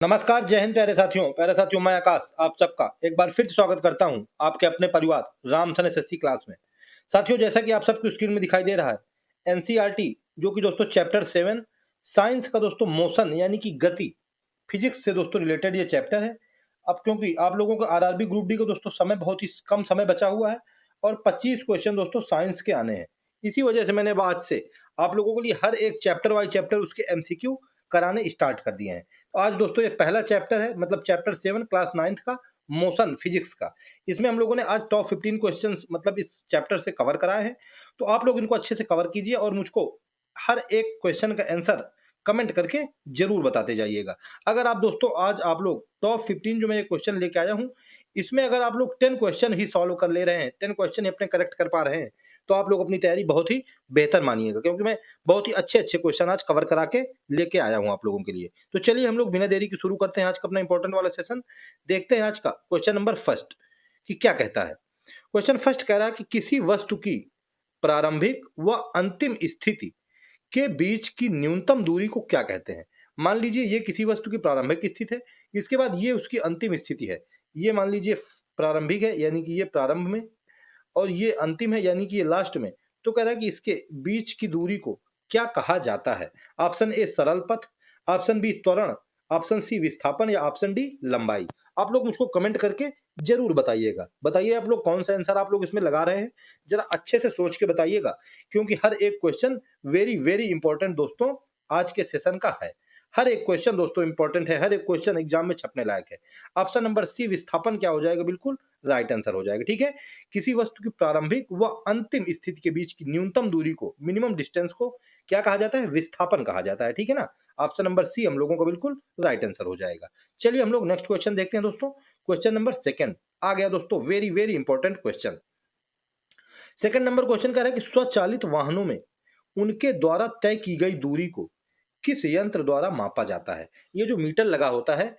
नमस्कार, जय हिंद प्यारे साथियों मैं आकाश आप सबका एक बार फिर से स्वागत करता हूं आपके अपने परिवार रामसन एसएससी क्लास में। साथियों, जैसा कि आप सबको स्क्रीन में दिखाई दे रहा है, एनसीईआरटी जो कि दोस्तों चैप्टर 7 साइंस का दोस्तों मोशन यानी कि गति, फिजिक्स से दोस्तों रिलेटेड ये चैप्टर है। अब क्योंकि आप लोगों को आरआरबी ग्रुप डी को दोस्तों समय बहुत ही कम समय बचा हुआ है और 25 क्वेश्चन दोस्तों साइंस के आने हैं। इसी वजह से मैंने आज से आप लोगों के लिए हर एक चैप्टर वाइज चैप्टर उसके एमसीक्यू कराने स्टार्ट कर दिए हैं। तो आज दोस्तों ये पहला चैप्टर है, मतलब चैप्टर 7 क्लास 9th का मोशन फिजिक्स का। इसमें हम लोगों ने आज टॉप 15 क्वेश्चंस मतलब इस चैप्टर से कवर कराए हैं। तो आप लोग इनको अच्छे से कवर कीजिए और मुझको हर एक क्वेश्चन का आंसर कमेंट करके जरूर बताते जाइएगा। अगर आप दोस्तों आज आप लोग टॉप 15 जो मैं ये क्वेश्चन लेके आया हूँ, इसमें अगर आप लोग 10 क्वेश्चन ही सॉल्व कर ले रहे हैं, 10 क्वेश्चन ही अपने करेक्ट कर पा रहे हैं, तो आप लोग अपनी तैयारी बहुत ही बेहतर मानिएगा, क्योंकि मैं बहुत ही अच्छे अच्छे क्वेश्चन आज कवर करा के लेके आया हूँ आप लोगों के लिए। तो चलिए हम लोग बिना देरी के शुरू करते हैं आज का अपना इंपॉर्टेंट वाला सेशन। देखते हैं आज का क्वेश्चन नंबर फर्स्ट कि क्या कहता है। क्वेश्चन फर्स्ट कह रहा है कि किसी वस्तु की प्रारंभिक व अंतिम स्थिति के बीच की न्यूनतम दूरी को क्या कहते हैं। मान लीजिए ये किसी वस्तु की प्रारंभिक स्थिति है, इसके बाद ये उसकी अंतिम स्थिति है। ये मान लीजिए प्रारंभिक है यानी कि ये प्रारंभ में, और ये अंतिम है यानी कि ये लास्ट में। तो कह रहा है कि इसके बीच की दूरी को क्या कहा जाता है। ऑप्शन ए सरल पथ, ऑप्शन बी त्वरण, ऑप्शन सी विस्थापन या ऑप्शन डी लंबाई। आप लोग मुझको कमेंट करके जरूर बताइएगा। बताइए आप लोग कौन सा आंसर आप लोग इसमें लगा रहे हैं, जरा अच्छे से सोच के बताइएगा, क्योंकि हर एक क्वेश्चन वेरी वेरी इंपॉर्टेंट दोस्तों आज के सेशन का है। हर एक क्वेश्चन दोस्तों इंपॉर्टेंट है, हर एक क्वेश्चन एग्जाम में छपने लायक है। ऑप्शन नंबर सी विस्थापन क्या हो जाएगा, बिल्कुल राइट आंसर हो जाएगा। ठीक है, किसी वस्तु की प्रारंभिक व अंतिम स्थिति के बीच की न्यूनतम दूरी को, मिनिमम डिस्टेंस को क्या कहा जाता है, विस्थापन कहा जाता है। ठीक है ना, ऑप्शन नंबर सी हम लोगों का बिल्कुल राइट आंसर हो जाएगा। चलिए हम लोग नेक्स्ट क्वेश्चन देखते हैं दोस्तों। क्वेश्चन नंबर सेकंड आ गया दोस्तों, very very important question. Second number question कह रहा है कि स्वचालित वाहनों में उनके द्वारा तय की गई दूरी को किस यंत्र द्वारा मापा जाता है। ये जो मीटर लगा होता है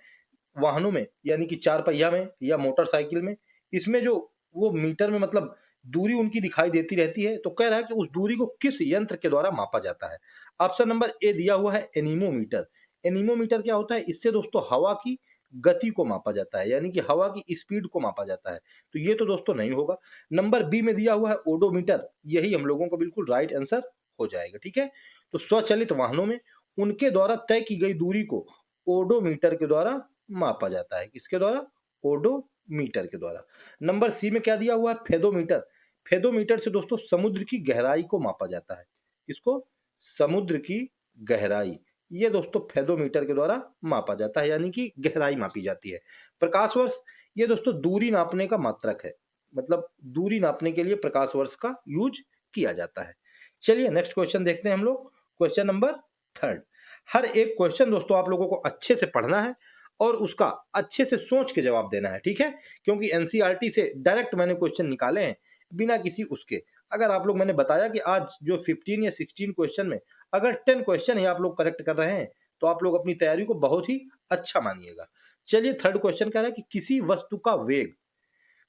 वाहनों में, यानी कि चार पहिया में या मोटरसाइकिल में, इसमें जो वो मीटर में मतलब दूरी उनकी दिखाई देती रहती है। तो कह रहा है कि उस दूरी को किस यंत्र के द्वारा मापा जाता है। ऑप्शन नंबर ए दिया हुआ है एनीमोमीटर। एनीमोमीटर क्या होता है, इससे दोस्तों हवा की गति को मापा जाता है, यानी कि हवा की स्पीड को मापा जाता है। तो ये तो दोस्तों नहीं होगा। नंबर बी में दिया हुआ है ओडोमीटर, यही हम लोगों को बिल्कुल राइट आंसर हो जाएगा। ठीक है, तो स्वचालित वाहनों में उनके द्वारा तय की गई दूरी को ओडोमीटर के द्वारा मापा जाता है। किसके द्वारा, ओडोमीटर के द्वारा। नंबर सी में क्या दिया हुआ है, फेदोमीटर। फेदोमीटर से दोस्तों समुद्र की गहराई को मापा जाता है। किसको, समुद्र की गहराई। ये दोस्तों फेदोमीटर के द्वारा मापा जाता है, यानी कि गहराई मापी जाती है। प्रकाश वर्ष, ये दोस्तों दूरी नापने का मात्रक है, मतलब दूरी नापने के लिए प्रकाश वर्ष का यूज किया जाता है। चलिए नेक्स्ट क्वेश्चन देखते हैं हम लोग। Question number third. हर एक क्वेश्चन दोस्तों आप लोगों को अच्छे से पढ़ना है और उसका अच्छे से सोच के जवाब देना है। ठीक है, क्योंकि एनसीईआरटी से डायरेक्ट मैंने क्वेश्चन निकाले हैं बिना किसी उसके। अगर आप लोग, मैंने बताया कि आज जो 15 या 16 क्वेश्चन में अगर 10 क्वेश्चन ही आप लोग करेक्ट कर रहे हैं, तो आप लोग अपनी तैयारी को बहुत ही अच्छा मानिएगा। चलिए थर्ड क्वेश्चन कह रहा है कि किसी वस्तु का वेग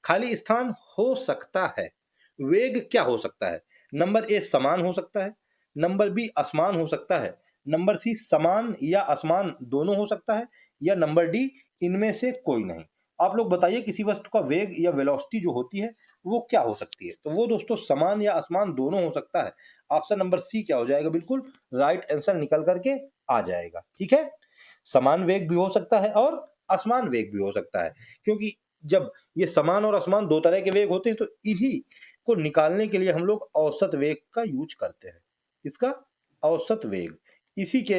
खाली स्थान हो सकता है। वेग क्या हो सकता है। नंबर ए समान हो सकता है, नंबर बी असमान हो सकता है, नंबर सी समान या असमान दोनों हो सकता है, या नंबर डी इनमें से कोई नहीं। आप लोग बताइए किसी वस्तु का वेग या वेलोसिटी जो होती है वो क्या हो सकती है। तो वो दोस्तों समान या असमान दोनों हो सकता है। ऑप्शन नंबर सी क्या हो जाएगा, बिल्कुल राइट आंसर निकल करके आ जाएगा। ठीक है, समान वेग भी हो सकता है और असमान वेग भी हो सकता है, क्योंकि जब ये समान और असमान दो तरह के वेग होते हैं, तो इन्हीं को निकालने के लिए हम लोग औसत वेग का यूज करते हैं। इसका औसत वेग, इसी के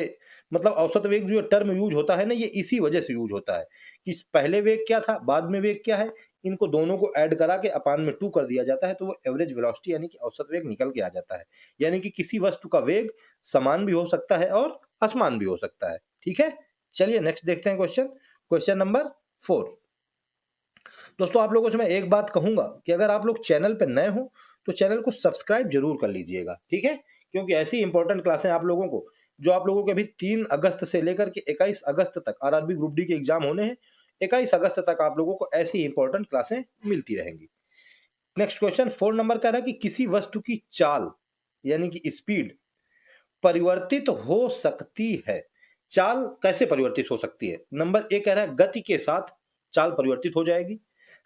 मतलब औसत वेग जो टर्म यूज होता है ना, ये इसी वजह से यूज होता है कि पहले वेग क्या था बाद में वेग क्या है, इनको दोनों को ऐड करा के अपान में 2 कर दिया जाता है, तो वो एवरेज वेलोसिटी यानी कि औसत वेग निकल के आ जाता है। यानी कि किसी वस्तु का वेग समान भी हो सकता है और असमान भी हो सकता है। ठीक है, चलिए नेक्स्ट देखते हैं क्वेश्चन। Question number 4। दोस्तों आप लोगों से मैं एक बात कहूंगा कि अगर आप लोग चैनल पर नए हो तो चैनल को सब्सक्राइब जरूर कर लीजिएगा। ठीक है, क्योंकि ऐसी इंपॉर्टेंट क्लासें आप लोगों को, जो आप लोगों के अभी 3 अगस्त से लेकर के 21 अगस्त तक आरआरबी ग्रुप डी के एग्जाम होने हैं, 21 अगस्त तक आप लोगों को ऐसी इंपॉर्टेंट क्लासें मिलती रहेंगी। नेक्स्ट क्वेश्चन 4 नंबर कह रहा है कि किसी वस्तु की चाल यानी कि स्पीड परिवर्तित हो सकती है चाल कैसे परिवर्तित हो सकती है? नंबर ए कह रहा है गति के साथ चाल परिवर्तित हो जाएगी।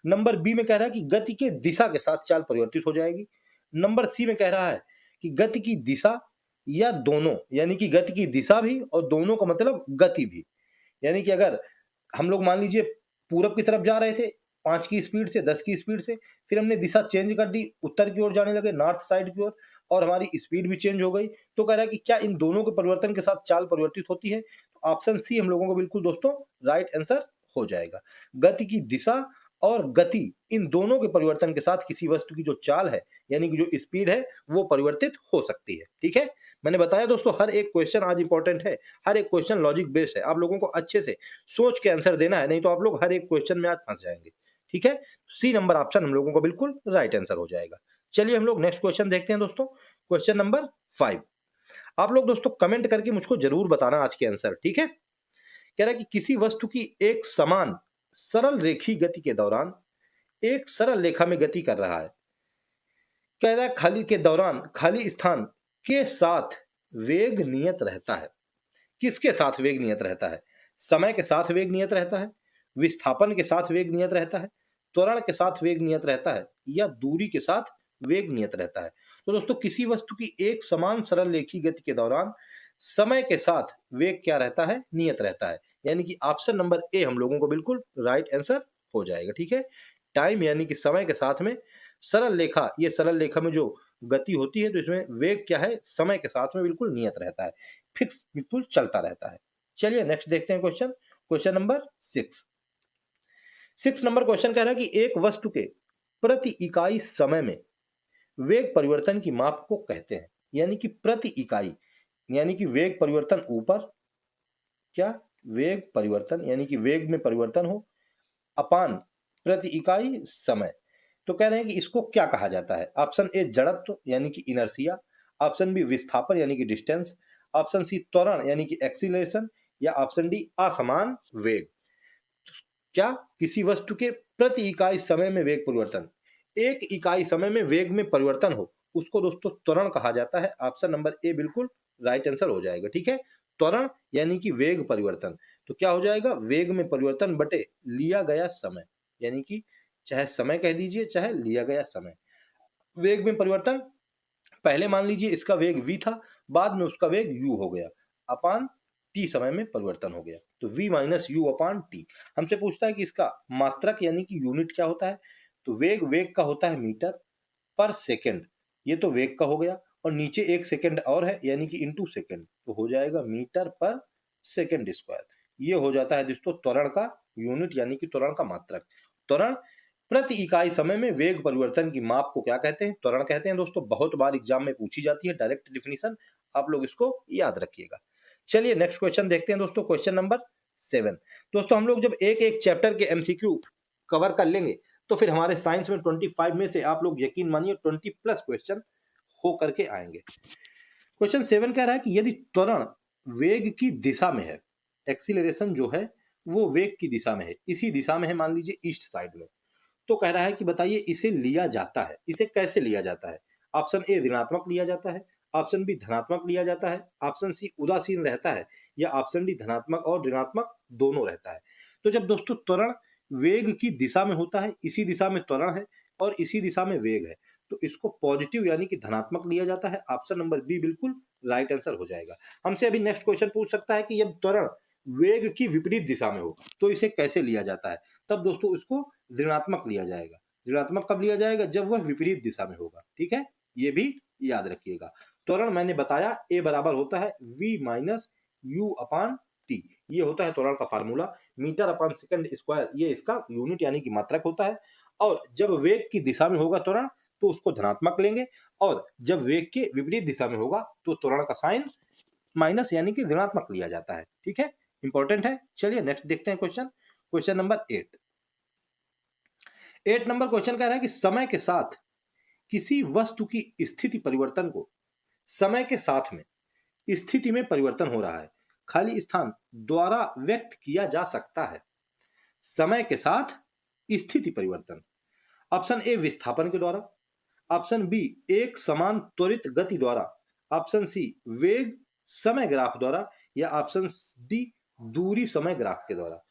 नंबर बी में कह रहा है कि गति के दिशा के साथ चाल परिवर्तित हो जाएगी। नंबर सी में कह रहा है कि गति की दिशा या दोनों, यानी कि गति की दिशा भी और दोनों का मतलब गति भी। यानी कि अगर हम लोग मान लीजिए पूरब की तरफ जा रहे थे 5 की स्पीड से, 10 की स्पीड से, फिर हमने दिशा चेंज कर दी, उत्तर की ओर जाने लगे, नॉर्थ साइड की ओर, और हमारी स्पीड भी चेंज हो गई। तो कह रहा है कि क्या इन दोनों के परिवर्तन के साथ चाल परिवर्तित होती है? तो ऑप्शन सी हम लोगों को बिल्कुल दोस्तों राइट आंसर हो जाएगा। गति की दिशा और गति, इन दोनों के परिवर्तन के साथ किसी वस्तु की जो चाल है, यानी कि जो स्पीड है, वो परिवर्तित हो सकती है। ठीक है, मैंने बताया दोस्तों हर एक क्वेश्चन आज इंपॉर्टेंट है, हर एक क्वेश्चन लॉजिक बेस्ड है, आप लोगों को अच्छे से सोच के आंसर देना है, नहीं तो आप लोग हर एक क्वेश्चन में आज फंस जाएंगे। ठीक है, सी नंबर ऑप्शन हम लोगों को बिल्कुल राइट आंसर हो जाएगा। चलिए हम लोग नेक्स्ट क्वेश्चन देखते हैं दोस्तों, क्वेश्चन नंबर 5। आप लोग दोस्तों कमेंट करके मुझको जरूर बताना आज के आंसर। ठीक है, कह रहा है कि किसी वस्तु की एक समान सरल रेखीय गति के दौरान एक सरल रेखा में गति कर रहा है। कह रहा है खाली के दौरान खाली स्थान के साथ वेग नियत रहता है। किसके साथ वेग नियत रहता है? समय के साथ वेग नियत रहता है, विस्थापन के साथ वेग नियत रहता है, त्वरण के साथ वेग नियत रहता है, या दूरी के साथ वेग नियत रहता है। तो दोस्तों किसी वस्तु की एक समान सरल रेखीय गति के दौरान समय के साथ वेग क्या रहता है? नियत रहता है। यानी कि ऑप्शन नंबर ए हम लोगों को बिल्कुल राइट आंसर हो जाएगा। ठीक है, टाइम यानी कि समय के साथ में सरल रेखा, ये सरल रेखा में जो गति होती है तो इसमें वेग क्या है? समय के साथ में बिल्कुल नियत रहता है, फिक्स बिल्कुल चलता रहता है। चलिए नेक्स्ट देखते हैं question, question number 6 number question कह रहा है कि एक वस्तु के प्रति इकाई समय में वेग परिवर्तन की माप को कहते हैं। यानी कि प्रति इकाई, यानी कि वेग परिवर्तन ऊपर, क्या वेग परिवर्तन यानी कि वेग में परिवर्तन हो अपान प्रति इकाई समय। तो कह रहे हैं कि इसको क्या कहा जाता है? ऑप्शन ए जड़त्व यानी कि इनर्शिया, ऑप्शन बी विस्थापन यानी कि डिस्टेंस, ऑप्शन सी त्वरण यानी कि एक्सीलरेशन, या ऑप्शन डी असमान वेग। क्या किसी वस्तु के प्रति इकाई समय में वेग परिवर्तन, एक इकाई समय में वेग में परिवर्तन हो, उसको दोस्तों त्वरण कहा जाता है। ऑप्शन नंबर ए बिल्कुल राइट आंसर हो जाएगा। ठीक है, त्वरण यानी कि वेग परिवर्तन, तो क्या हो जाएगा? वेग में परिवर्तन बटे लिया गया समय, यानी कि चाहे समय कह दीजिए चाहे लिया गया समय। वेग में परिवर्तन, पहले मान लीजिए इसका वेग v था, बाद में उसका वेग u हो गया, अपान t समय में परिवर्तन हो गया, तो v minus you upon T. हमसे पूछता है कि इसका मात्रक यानी कि यूनिट क्या होता है? तो वेग, वेग का होता है मीटर पर सेकेंड, ये तो वेग का हो गया, और नीचे एक सेकेंड और है यानी कि इंटू सेकेंड, तो हो जाएगा मीटर पर सेकेंड स्क्वायर। ये हो जाता है दोस्तों त्वरण का यूनिट यानी कि त्वरण का मात्रक। त्वरण प्रति इकाई समय में वेग परिवर्तन की माप को क्या कहते हैं? त्वरण कहते हैं दोस्तों। बहुत बार एग्जाम में पूछी जाती है डायरेक्ट डिफिनीशन, आप लोग इसको याद रखिएगा। चलिए नेक्स्ट क्वेश्चन देखते हैं दोस्तों, क्वेश्चन नंबर 7। दोस्तों हम लोग जब एक एक चैप्टर के एमसीक्यू कवर कर लेंगे तो फिर हमारे साइंस में 25 में से आप लोग यकीन मानिए 20 प्लस क्वेश्चन हो करके आएंगे। क्वेश्चन 7 कह रहा है कि यदि त्वरण वेग की दिशा में है, एक्सीलरेशन जो है वो वेग की दिशा में है, इसी दिशा में है, मान लीजिए ईस्ट साइड में, तो कह रहा है कि बताइए इसे लिया जाता है, इसे कैसे लिया जाता है? ऑप्शन ए ऋणात्मक लिया जाता है, ऑप्शन बी धनात्मक लिया जाता है, ऑप्शन सी उदासीन रहता है, या ऑप्शन डी धनात्मक और ऋणात्मक दोनों रहता है। तो जब दोस्तों त्वरण वेग की दिशा में होता है, इसी दिशा में त्वरण है और इसी दिशा में वेग है, तो इसको पॉजिटिव यानी कि धनात्मक लिया जाता है। ऑप्शन नंबर बी बिल्कुल राइट आंसर हो जाएगा। हमसे अभी नेक्स्ट क्वेश्चन पूछ सकता है कि जब त्वरण वेग की विपरीत दिशा में हो तो इसे कैसे लिया जाता है? तब दोस्तों इसको ऋणात्मक लिया जाएगा। ऋणात्मक कब लिया जाएगा? जब वह विपरीत दिशा में होगा। ठीक है, ये भी याद रखिएगा। त्वरण मैंने बताया ए बराबर होता है v minus you upon T, ये होता है त्वरण का फार्मूला। मीटर अपान सेकंड स्क्वायर ये इसका यूनिट यानी कि मात्रक होता है। और जब वेग की दिशा में होगा त्वरण तो उसको धनात्मक लेंगे, और जब वेग के विपरीत दिशा में होगा तो त्वरण का साइन माइनस यानी कि ऋणात्मक लिया जाता है। ठीक है, इंपॉर्टेंट है। चलिए नेक्स्ट देखते हैं question, question number 8 number question कह रहा है कि समय के साथ किसी वस्तु की स्थिति परिवर्तन को समय के साथ में स्थिति में परिवर्तन हो रहा है खाली स्थान द्वारा व्यक्त किया जा सकता है। समय के साथ स्थिति परिवर्तन, ऑप्शन ए विस्थापन के द्वारा, ऑप्शन बी एक समान त्वरित गति द्वारा, ऑप्शन सी वेग समय ग्राफ द्वारा, या ऑप्शन डी दूरी समय ग्राफ के द्वारा।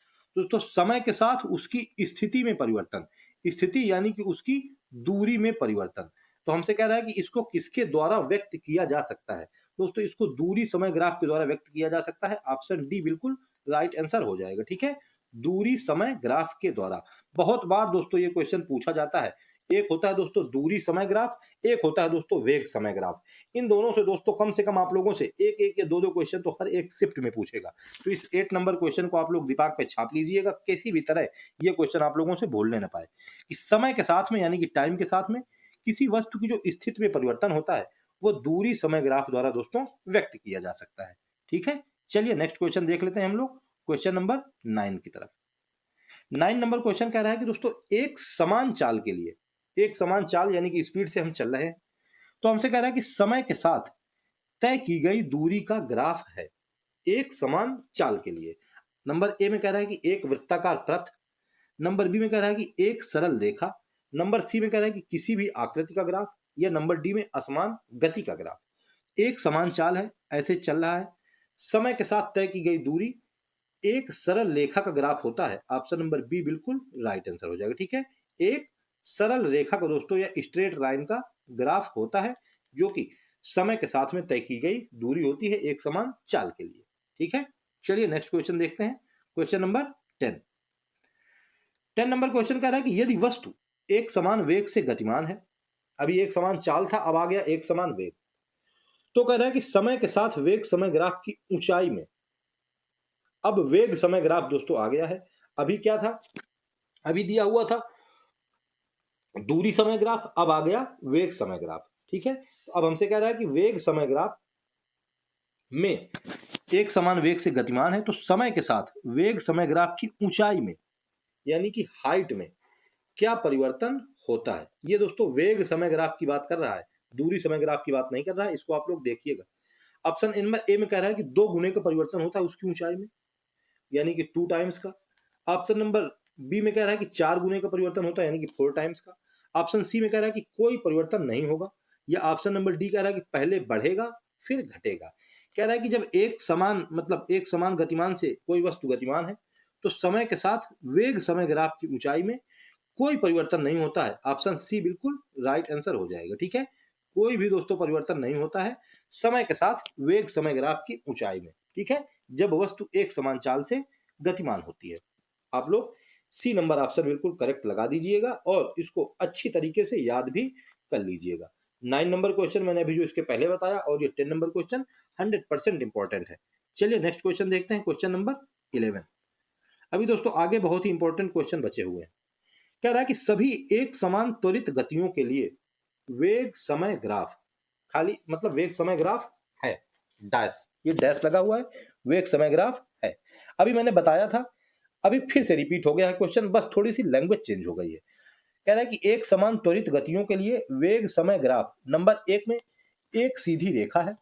तो समय के साथ उसकी स्थिति में परिवर्तन, स्थिति यानी कि उसकी दूरी में परिवर्तन। तो हमसे कह रहा है कि इसको किसके द्वारा व्यक्त किया जा सकता है? दोस्तों इसको दूरी समय ग्राफ के द्वारा व्यक्त किया जा सकता है। ऑप्शन डी बिल्कुल राइट आंसर हो जाएगा। ठीक है, दूरी समय ग्राफ के द्वारा। बहुत बार दोस्तों ये क्वेश्चन पूछा जाता है। एक होता है दोस्तों दूरी समय ग्राफ, एक होता है दोस्तों वेग समय ग्राफ। इन दोनों से दोस्तों कम से कम आप लोगों से एक एक या दो दो क्वेश्चन तो हर एक शिफ्ट में पूछेगा। तो इस 8 नंबर क्वेश्चन को आप लोग दिमाग पे छाप लीजिएगा, किसी भी तरह ये क्वेश्चन आप लोगों से भूलने ना पाए। इस समय के साथ में यानी कि टाइम के साथ में किसी वस्तु की जो स्थिति में परिवर्तन होता है वो दूरी समय ग्राफ द्वारा दोस्तों व्यक्त किया जा सकता है। ठीक है, चलिए नेक्स्ट क्वेश्चन देख लेते हैं हम लोग क्वेश्चन नंबर 9 की तरफ। 9 नंबर क्वेश्चन कह रहा है कि दोस्तों एक समान चाल के लिए, एक समान चाल यानी कि स्पीड से हम चल रहे हैं, तो हमसे कह रहा है कि समय के साथ तय की गई दूरी का ग्राफ है एक समान चाल के लिए। नंबर ए में कह रहा है कि एक वृत्ताकार पथ, नंबर बी में कह रहा है कि एक सरल रेखा, नंबर सी में कह रहा है कि किसी भी आकृति का ग्राफ, या नंबर डी में असमान गति का ग्राफ। एक समान चाल है, ऐसे चल रहा है, समय के साथ तय की गई दूरी एक सरल रेखा का ग्राफ होता है। ऑप्शन नंबर बी बिल्कुल राइट आंसर हो जाएगा। ठीक है, एक सरल रेखा का दोस्तों या स्ट्रेट लाइन का ग्राफ होता है जो कि समय के साथ में तय की गई दूरी होती है एक समान चाल के लिए। ठीक है, चलिए नेक्स्ट क्वेश्चन देखते हैं क्वेश्चन नंबर 10। 10 नंबर क्वेश्चन कह रहा है कि यदि वस्तु एक समान वेग से गतिमान है, अभी एक समान चाल था अब आ गया एक समान वेग, तो कह रहा है कि समय के साथ वेग समय ग्राफ की ऊंचाई में, अब वेग समय ग्राफ दोस्तों आ गया है, अभी क्या था, अभी दिया हुआ था दूरी समय ग्राफ, अब आ गया वेग समय ग्राफ। ठीक है, तो अब हमसे कह रहा है कि वेग समय ग्राफ में एक समान वेग से गतिमान है, तो समय के साथ वेग समय ग्राफ की ऊंचाई में यानी कि हाइट में क्या परिवर्तन होता है। ये दोस्तों वेग समय ग्राफ की बात कर रहा है, दूरी समय ग्राफ की बात नहीं कर रहा है, इसको आप लोग देखिएगा। ऑप्शन इनमें ए में कह रहा है कि 2 गुने का परिवर्तन होता है उसकी ऊंचाई में, यानी कि 2 टाइम्स का। ऑप्शन नंबर बी में कह रहा है कि 4 गुने का परिवर्तन होता है यानी कि 4 टाइम्स का। ऑप्शन सी में कह रहा है कि कोई परिवर्तन नहीं होगा, या ऑप्शन नंबर डी कह रहा है कि पहले बढ़ेगा फिर घटेगा। कह रहा है कि जब एक समान मतलब एक समान गतिमान से कोई वस्तु गतिमान है तो समय के साथ वेग समय ग्राफ की ऊंचाई में कोई परिवर्तन नहीं होता है। ऑप्शन सी बिल्कुल राइट आंसर हो जाएगा। ठीक है, कोई भी दोस्तों परिवर्तन नहीं होता है समय के साथ वेग समय ग्राफ की ऊंचाई में। ठीक है, जब वस्तु एक समान चाल से गतिमान होती है। आप लोग सी नंबर ऑप्शन बिल्कुल करेक्ट लगा दीजिएगा और इसको अच्छी तरीके से याद भी कर लीजिएगा। 9 नंबर क्वेश्चन मैंने अभी जो इसके पहले बताया, और ये 10 नंबर क्वेश्चन 100% इंपॉर्टेंट है। चलिए नेक्स्ट क्वेश्चन देखते हैं क्वेश्चन नंबर 11। अभी दोस्तों आगे बहुत ही इंपॉर्टेंट क्वेश्चन बचे हुए हैं। कह रहा है कि सभी एक समान त्वरित गतियों के लिए वेग समय ग्राफ, खाली मतलब वेग समय ग्राफ है, डैश, ये डैश लगा हुआ है, वेग समय ग्राफ है। अभी मैंने बताया था, अभी फिर से रिपीट हो गया है क्वेश्चन, बस थोड़ी सी लैंग्वेज चेंज हो गई है। कह रहा है कि एक समान त्वरित गतियों के लिए वेग समय ग्राफ नंबर 1 में एक सीधी रेखा है,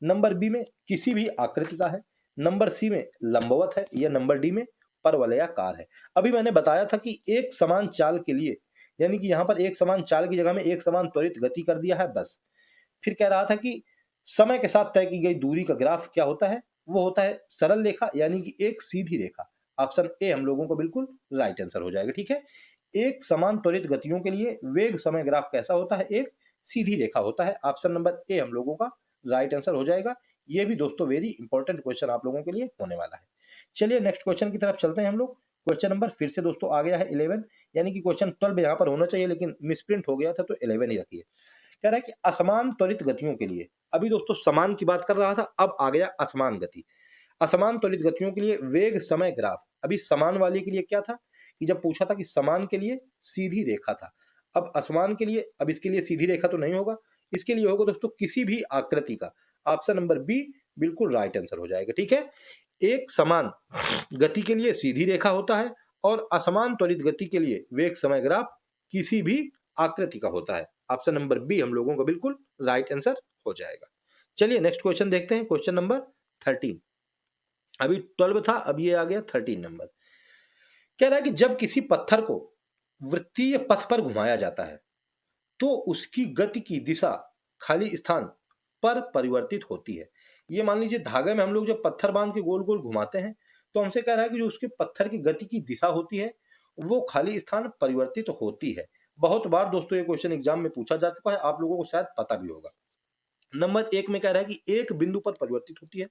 नंबर बी में किसी भी आकृति का है, नंबर सी में लंबवत है, या नंबर डी में परवलयाकार है। अभी मैंने बताया था कि एक समान चाल के लिए, यानी कि यहां पर एक समान चाल की जगह में एक समान त्वरित गति कर दिया है बस। फिर कह रहा था कि समय के साथ तय की गई दूरी का ग्राफ क्या होता है, वो होता है सरल रेखा यानी कि एक सीधी रेखा। ऑप्शन ए हम लोगों को बिल्कुल राइट आंसर हो जाएगा। ठीक है, एक समान त्वरित गतियों के लिए वेग समय ग्राफ कैसा होता है, एक सीधी रेखा होता है। ऑप्शन नंबर ए हम लोगों का राइट आंसर हो जाएगा। ये भी दोस्तों वेरी इंपॉर्टेंट क्वेश्चन आप लोगों के लिए होने वाला है। चलिए नेक्स्ट क्वेश्चन की तरफ चलते हैं हम लोग। क्वेश्चन नंबर फिर से दोस्तों आ गया है 11, यानी कि क्वेश्चन 12 यहाँ पर होना चाहिए लेकिन मिसप्रिंट हो गया था तो 11 ही रखिए। कह रहा है कि असमान त्वरित गतियों के लिए, अभी दोस्तों समान की बात कर रहा था, अब आ गया असमान गति। असमान त्वरित गतियों के लिए वेग समय ग्राफ, अभी समान वाले के लिए क्या था कि जब पूछा था कि समान के लिए सीधी रेखा था, अब असमान के लिए, अब इसके लिए सीधी रेखा तो नहीं होगा, इसके लिए होगा दोस्तों किसी भी आकृति का। ऑप्शन नंबर बी बिल्कुल राइट आंसर हो जाएगा। ठीक है, एक समान गति के लिए सीधी रेखा होता है और असमान त्वरित गति के लिए वेग समय ग्राफ किसी भी आकृति का होता है। ऑप्शन नंबर बी हम लोगों का बिल्कुल राइट आंसर हो जाएगा। चलिए नेक्स्ट क्वेश्चन देखते हैं क्वेश्चन नंबर 13। अभी 12 था, अब ये आ गया 13 नंबर। कह रहा है कि जब किसी पत्थर को वृत्तीय पथ पर घुमाया जाता है तो उसकी गति की दिशा खाली स्थान पर परिवर्तित होती है। ये मान लीजिए धागे में हम लोग जब पत्थर बांध के गोल गोल घुमाते हैं, तो हमसे कह रहा है कि जो उसके पत्थर की गति की दिशा होती है वो खाली स्थान परिवर्तित तो होती है। बहुत बार दोस्तों ये क्वेश्चन एग्जाम में पूछा जा चुका है, आप लोगों को शायद पता भी होगा। नंबर एक में कह रहा है कि एक बिंदु पर परिवर्तित होती है।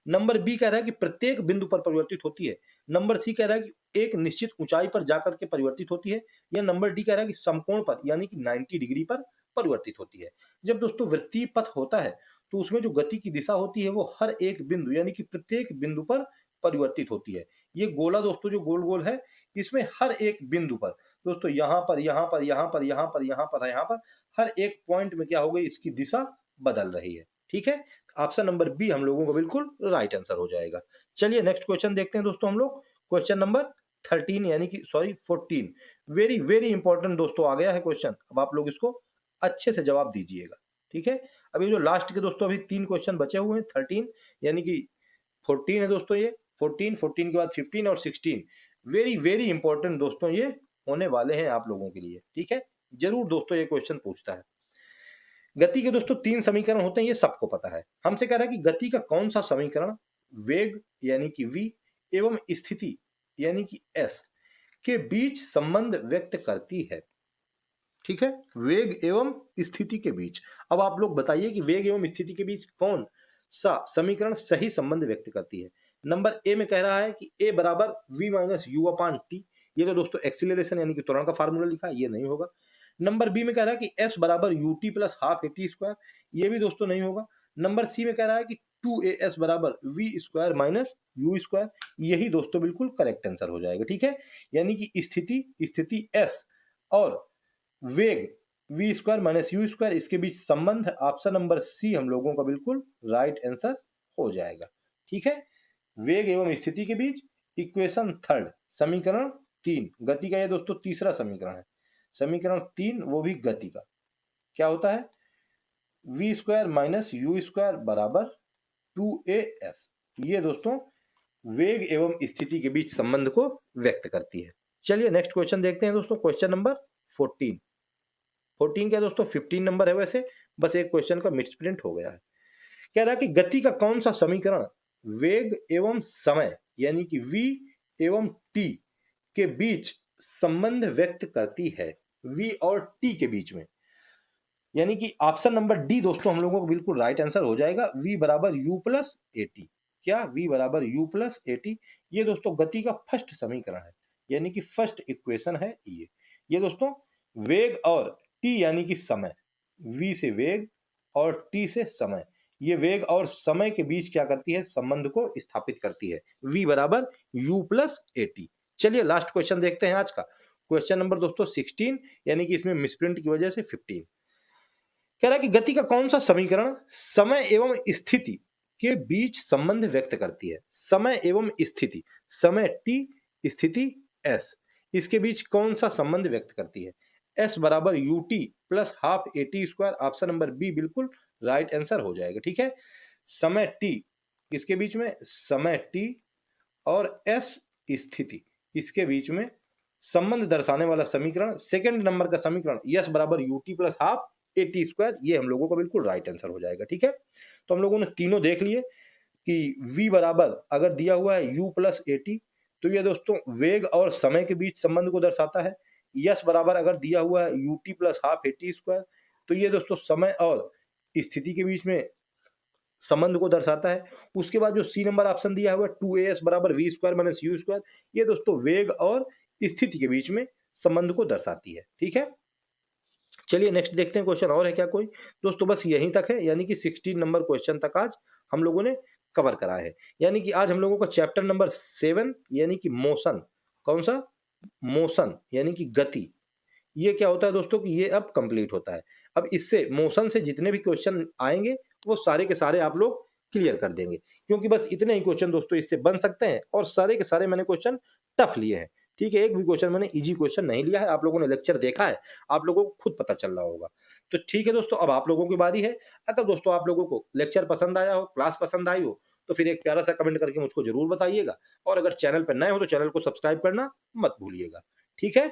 नंबर बी कह रहा है कि प्रत्येक बिंदु पर परिवर्तित होती है। नंबर सी कह रहा है कि एक निश्चित ऊंचाई पर जाकर के परिवर्तित होती है। या नंबर डी कह रहा है कि समकोण पर यानी कि 90 डिग्री पर परिवर्तित होती है। जब दोस्तों वृत्तीय पथ होता है तो उसमें जो गति की दिशा होती है वो हर एक बिंदु यानी कि प्रत्येक बिंदु पर परिवर्तित होती है। ये गोला दोस्तों जो गोल गोल है, इसमें हर एक बिंदु पर दोस्तों यहाँ पर यहाँ पर यहाँ पर यहाँ पर यहाँ पर यहाँ पर हर एक पॉइंट में क्या हो गई, इसकी दिशा बदल रही है। ठीक है, ऑप्शन नंबर बी हम लोगों का बिल्कुल राइट आंसर हो जाएगा। चलिए नेक्स्ट क्वेश्चन देखते हैं दोस्तों हम लोग। क्वेश्चन नंबर 13 यानी कि सॉरी 14, वेरी वेरी इंपॉर्टेंट दोस्तों आ गया है क्वेश्चन। अब आप लोग इसको अच्छे से जवाब दीजिएगा। ठीक है, अभी जो लास्ट के दोस्तों अभी 3 क्वेश्चन बचे हुए हैं, 13 यानी कि 14 है दोस्तों, ये 14 के बाद 15 और 16, वेरी वेरी इंपॉर्टेंट दोस्तों ये होने वाले हैं आप लोगों के लिए। ठीक है, जरूर दोस्तों ये क्वेश्चन पूछता है। गति के दोस्तों 3 समीकरण होते हैं, ये सबको पता है। हमसे कह रहा है कि गति का कौन सा समीकरण वेग यानी कि v एवं स्थिति यानी कि s के बीच संबंध व्यक्त करती है। ठीक है, वेग एवं स्थिति के बीच। अब आप लोग बताइए कि वेग एवं स्थिति के बीच कौन सा समीकरण सही संबंध व्यक्त करती है। नंबर ए में कह रहा है कि a बराबर v minus you upon T. ये तो दोस्तों एक्सीलरेशन यानी कि त्वरण का फार्मूला लिखा है, ये नहीं होगा। नंबर बी में कह रहा है कि s बराबर u t plus half a t square, ये भी दोस्तों नहीं होगा। नंबर सी में कह रहा है कि 2as बराबर v square minus u square, यही दोस्तों बिल्कुल करेक्ट आंसर हो जाएगा। ठीक है, यानी कि स्थिति s और वेग v square minus u square, इसके बीच संबंध ऑप्शन नंबर सी हम लोगों का बिल्कुल राइट आंसर हो जाएगा। ठीक है, वेग एवं स्थिति के बीच इक्वेशन थर्ड समीकरण 3, गति का ये दोस्तों तीसरा समीकरण है। समीकरण 3 वो भी गति का क्या होता है, v square minus u square बराबर 2as, ये दोस्तों वेग एवं स्थिति के बीच संबंध को व्यक्त करती है। चलिए नेक्स्ट क्वेश्चन देखते हैं दोस्तों। क्वेश्चन नंबर 14 क्या दोस्तों 15 नंबर है वैसे, बस एक क्वेश्चन का मिसप्रिंट हो गया है। कह रहा है कि गति का कौन सा समीकरण वेग एवं समय यानी कि v एवं t के बीच संबंध व्यक्त करती है, v और t के बीच में। यानी कि ऑप्शन नंबर डी दोस्तों हम लोगों को बिल्कुल राइट आंसर हो जाएगा, v बराबर u प्लस ए टी। क्या v बराबर u प्लस ए टी, ये दोस्तों गति का फर्स्ट समीकरण है यानी कि फर्स्ट इक्वेशन है ये दोस्तों वेग और t यानी कि समय, v से वेग और t से समय, ये वेग और समय के बीच क्या करती है, संबंध को स्थापित करती है, v बराबर u प्लस ए टी। चलिए लास्ट क्वेश्चन देखते हैं आज का। क्वेश्चन नंबर दोस्तों 16 यानी कि इसमें मिसप्रिंट की वजह से 15। कह रहा है कि गति का कौन सा समीकरण समय एवं स्थिति के बीच संबंध व्यक्त करती है। समय एवं स्थिति, समय t स्थिति s, इसके बीच कौन सा संबंध व्यक्त करती है। s बराबर u t plus half a t square, option number B बिल्कुल राइट आंसर हो जाएगा। ठीक है, समय t इसके बीच में, समय t और s स्थिति इसके बीच में संबंध दर्शाने वाला समीकरण, सेकंड नंबर का समीकरण s बराबर u t plus half a t square, ये हम लोगों का बिल्कुल राइट आंसर हो जाएगा। ठीक है, तो हम लोगों ने तीनों देख लिए कि v बराबर अगर दिया हुआ है u प्लस ए टी तो ये दोस्तों वेग और समय के बीच संबंध को दर्शाता है। s बराबर अगर दिया हुआ है you t plus half a t square तो ये दोस्तों समय और स्थिति के बीच में संबंध को दर्शाता है। उसके बाद जो सी नंबर ऑप्शन दिया हुआ है 2as बराबर v square minus u square, ये दोस्तों वेग और स्थिति के बीच में संबंध को दर्शाती है। ठीक है, चलिए नेक्स्ट देखते हैं क्वेश्चन और है क्या कोई। दोस्तों बस यहीं तक है, यानी कि 16 नंबर क्वेश्चन तक आज हम लोगों ने कवर करा है। यानी कि आज हम लोगों का चैप्टर नंबर 7 यानी कि मोशन, कौन सा, मोशन यानी कि गति, ये क्या होता है दोस्तों कि ये अब कंप्लीट होता है। अब इससे मोशन से जितने भी क्वेश्चन आएंगे वो सारे के सारे आप लोग क्लियर कर देंगे, क्योंकि बस इतने ही क्वेश्चन दोस्तों इससे बन सकते हैं और सारे के सारे मैंने क्वेश्चन टफ लिए हैं। ठीक है, एक भी क्वेश्चन मैंने इजी क्वेश्चन नहीं लिया है, आप लोगों ने लेक्चर देखा है, आप लोगों को खुद पता चल रहा होगा। तो ठीक है दोस्तों, अब आप लोगों की बारी है। अगर दोस्तों आप लोगों को लेक्चर पसंद आया हो, क्लास पसंद आई हो, तो फिर एक प्यारा सा कमेंट करके मुझको जरूर बताइएगा, और अगर चैनल पर नए हो तो चैनल को सब्सक्राइब करना मत भूलिएगा। ठीक है,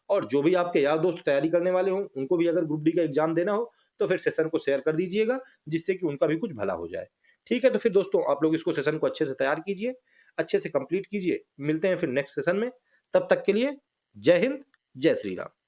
और जो भी आपके यार दोस्त तैयारी करने वाले हों, उनको भी अगर ग्रुप डी का एग्जाम देना हो तो फिर सेशन को शेयर कर दीजिएगा, जिससे कि उनका भी कुछ भला हो जाए। ठीक है, तो फिर दोस्तों आप लोग इसको सेशन को अच्छे से तैयार कीजिए, अच्छे से कंप्लीट कीजिए। मिलते हैं फिर नेक्स्ट सेशन में, तब तक के लिए जय हिंद, जय श्री राम।